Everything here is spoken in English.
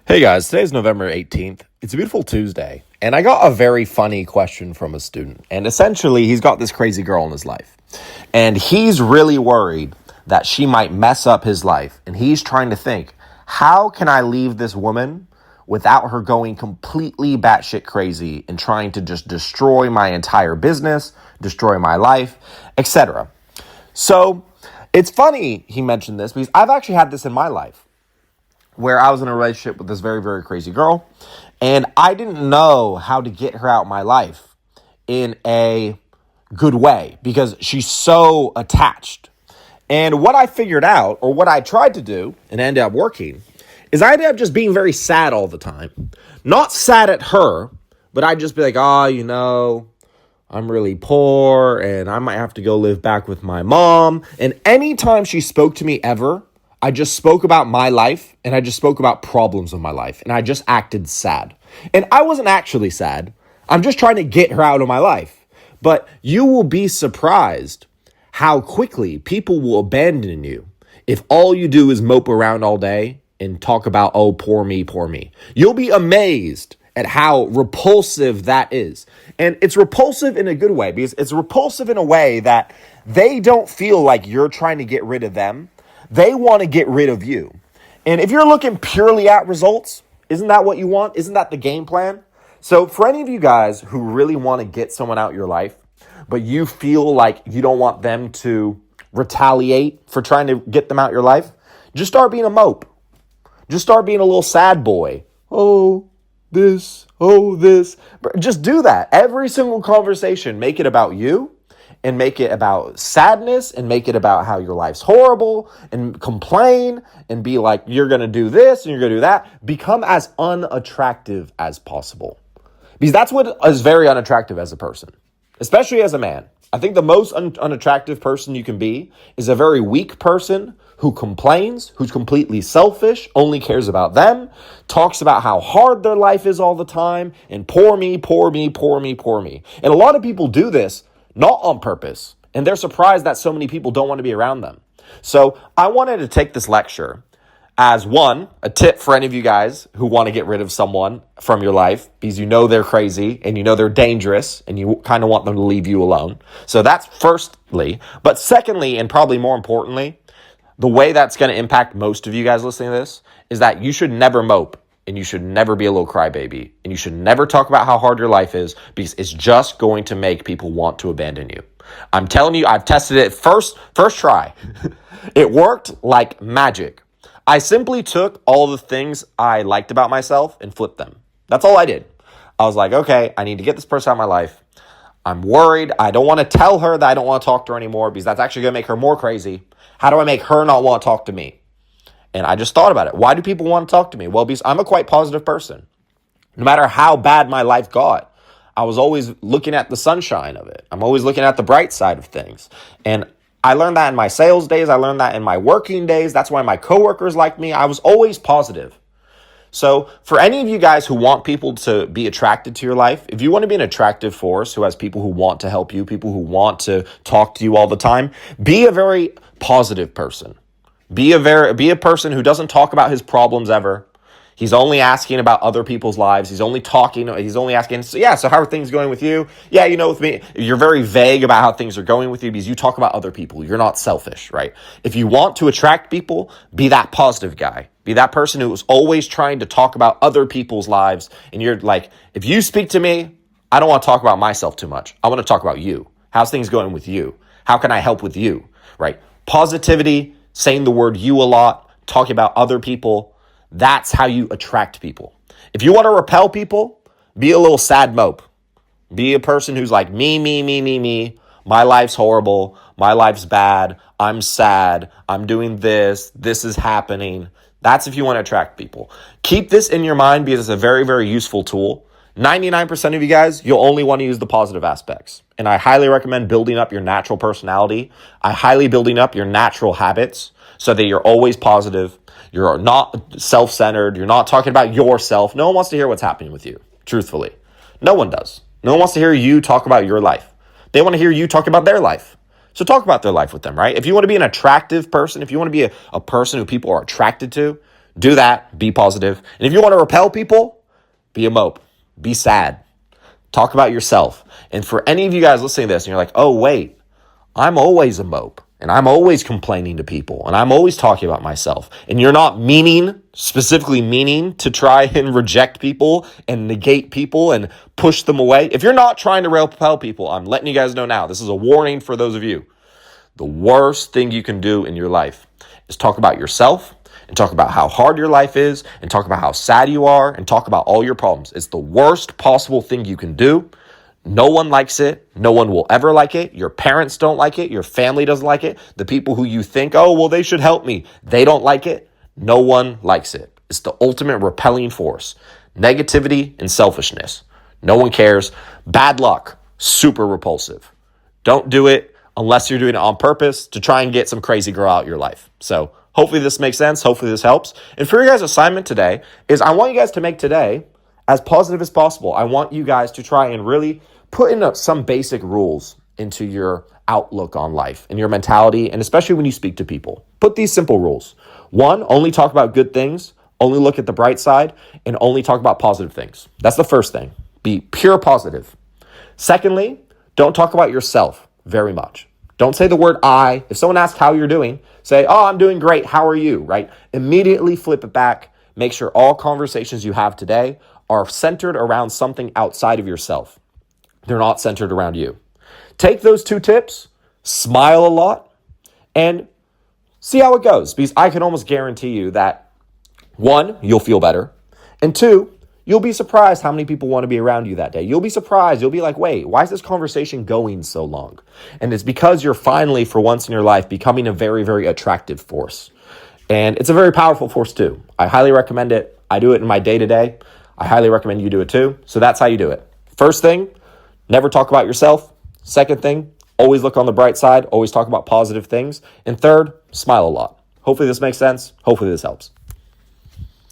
Hey guys, today's November 18th. It's a beautiful Tuesday, and I got a very funny question from a student. And essentially, he's got this crazy girl in his life, and he's really worried that she might mess up his life. And he's trying to think, how can I leave this woman without her going completely batshit crazy and trying to just destroy my entire business, destroy my life, etc. So it's funny he mentioned this because I've actually had this in my life, where I was in a relationship with this very, very crazy girl, and I didn't know how to get her out of my life in a good way because she's so attached. And what I figured out, or what I tried to do and ended up working, is I ended up just being very sad all the time. Not sad at her, but I'd just be like, I'm really poor and I might have to go live back with my mom. And anytime she spoke to me ever, I just spoke about my life and I just spoke about problems of my life and I just acted sad. And I wasn't actually sad. I'm just trying to get her out of my life. But you will be surprised how quickly people will abandon you if all you do is mope around all day and talk about, oh, poor me, poor me. You'll be amazed at how repulsive that is. And it's repulsive in a good way because it's repulsive in a way that they don't feel like you're trying to get rid of them. They want to get rid of you. And if you're looking purely at results, isn't that what you want? Isn't that the game plan? So for any of you guys who really want to get someone out of your life, but you feel like you don't want them to retaliate for trying to get them out of your life, just start being a mope. Just start being a little sad boy. Oh, this. Just do that. Every single conversation, make it about you. And make it about sadness and make it about how your life's horrible and complain and be like, you're going to do this and you're going to do that. Become as unattractive as possible. Because that's what is very unattractive as a person, especially as a man. I think the most unattractive person you can be is a very weak person who complains, who's completely selfish, only cares about them, talks about how hard their life is all the time, and poor me, poor me, poor me, poor me. And a lot of people do this not on purpose, and they're surprised that so many people don't want to be around them. So I wanted to take this lecture as a tip for any of you guys who want to get rid of someone from your life because you know they're crazy and you know they're dangerous and you kind of want them to leave you alone. So that's firstly. But secondly, and probably more importantly, the way that's going to impact most of you guys listening to this is that you should never mope. And you should never be a little crybaby. And you should never talk about how hard your life is because it's just going to make people want to abandon you. I'm telling you, I've tested it first try. It worked like magic. I simply took all the things I liked about myself and flipped them. That's all I did. I was like, okay, I need to get this person out of my life. I'm worried. I don't want to tell her that I don't want to talk to her anymore because that's actually going to make her more crazy. How do I make her not want to talk to me? And I just thought about it. Why do people want to talk to me? Well, because I'm a quite positive person. No matter how bad my life got, I was always looking at the sunshine of it. I'm always looking at the bright side of things. And I learned that in my sales days. I learned that in my working days. That's why my coworkers like me. I was always positive. So for any of you guys who want people to be attracted to your life, if you want to be an attractive force who has people who want to help you, people who want to talk to you all the time, be a very positive person. Be a person who doesn't talk about his problems ever. He's only asking about other people's lives. He's only asking, so how are things going with you? Yeah, with me, you're very vague about how things are going with you because you talk about other people. You're not selfish, right? If you want to attract people, be that positive guy. Be that person who is always trying to talk about other people's lives. And you're like, if you speak to me, I don't want to talk about myself too much. I want to talk about you. How's things going with you? How can I help with you, right? Positivity, saying the word you a lot, talking about other people, that's how you attract people. If you want to repel people, be a little sad mope. Be a person who's like, me. My life's horrible. My life's bad. I'm sad. I'm doing this. This is happening. That's if you want to attract people. Keep this in your mind because it's a very, very useful tool. 99% of you guys, you'll only want to use the positive aspects. And I highly recommend building up your natural personality. I highly building up your natural habits so that you're always positive. You're not self-centered. You're not talking about yourself. No one wants to hear what's happening with you, truthfully. No one does. No one wants to hear you talk about your life. They want to hear you talk about their life. So talk about their life with them, right? If you want to be an attractive person, if you want to be a person who people are attracted to, Do that. Be positive. And if you want to repel people, be a mope. Be sad. Talk about yourself. And for any of you guys listening to this, and you're like, oh, wait, I'm always a mope. And I'm always complaining to people. And I'm always talking about myself. And you're not specifically meaning to try and reject people and negate people and push them away. If you're not trying to repel people, I'm letting you guys know now. This is a warning for those of you. The worst thing you can do in your life is talk about yourself and talk about how hard your life is and talk about how sad you are and talk about all your problems. It's the worst possible thing you can do. No one likes it. No one will ever like it. Your parents don't like it. Your family doesn't like it. The people who you think, oh, well, they should help me, they don't like it. No one likes it. It's the ultimate repelling force. Negativity and selfishness. No one cares. Bad luck. Super repulsive. Don't do it unless you're doing it on purpose to try and get some crazy girl out of your life. So hopefully this makes sense. Hopefully this helps. And for your guys' assignment today is I want you guys to make today as positive as possible. I want you guys to try and really put in some basic rules into your outlook on life and your mentality, and especially when you speak to people. Put these simple rules. 1, only talk about good things, only look at the bright side, and only talk about positive things. That's the first thing. Be pure positive. Secondly, don't talk about yourself very much. Don't say the word I. If someone asks how you're doing, say, oh, I'm doing great. How are you? Right? Immediately flip it back. Make sure all conversations you have today are centered around something outside of yourself. They're not centered around you. Take those 2 tips, smile a lot, and see how it goes. Because I can almost guarantee you that 1, you'll feel better. And 2, you'll be surprised how many people want to be around you that day. You'll be surprised. You'll be like, wait, why is this conversation going so long? And it's because you're finally, for once in your life, becoming a very, very attractive force. And it's a very powerful force too. I highly recommend it. I do it in my day-to-day. I highly recommend you do it too. So that's how you do it. First thing, never talk about yourself. Second thing, always look on the bright side. Always talk about positive things. And third, smile a lot. Hopefully this makes sense. Hopefully this helps.